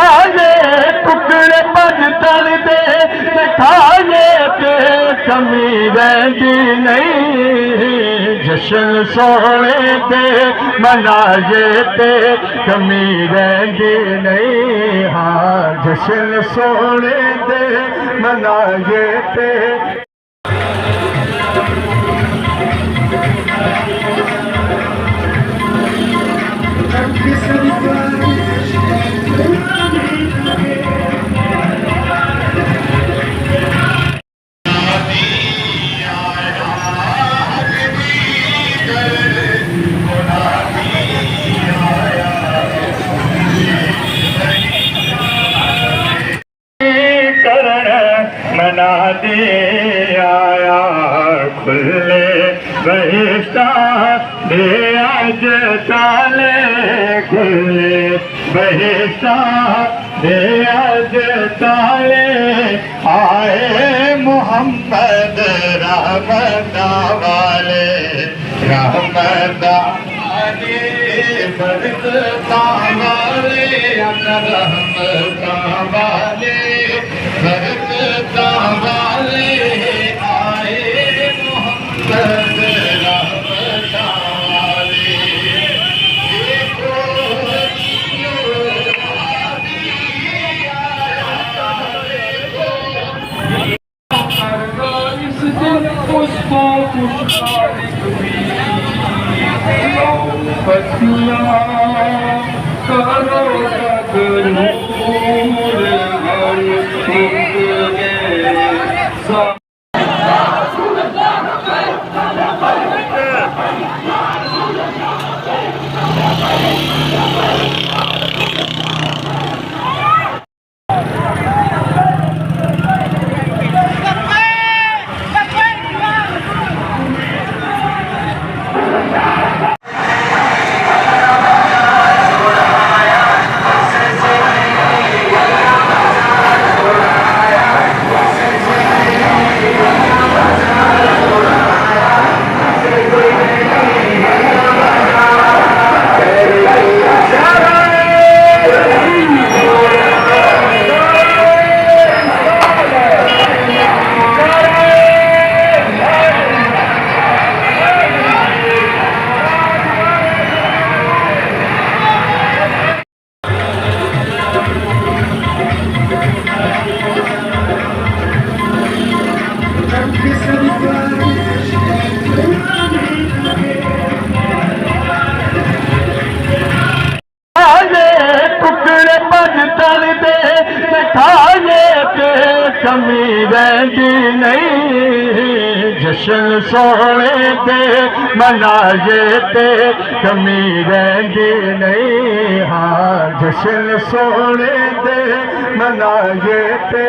आए टुकड़े बजतन दे खाए ते कमी रहती नहीं। जश्न सोने दे मनाजे ते कमी रहती नहीं। हाँ जश्न सोने दे मनाजे ते मना दे आया खुले बहिश्ता दे आज ताले खुले बहिश्ता दे आज ताले आए मोहम्मद रहमता वाले रहमता वाले बरकता वाले रहमता वाले बरकता वाले आए मोहम्मद रहमता वाले। इस दिन उसको खुशहाली पतियाँ करो करूर टुकड़े बजतन दे खाए ते कमी रहती नहीं। जश्न सोने दे मनाजे ते कमी रहती नहीं। हाँ जश्न सोने दे मनाजे ते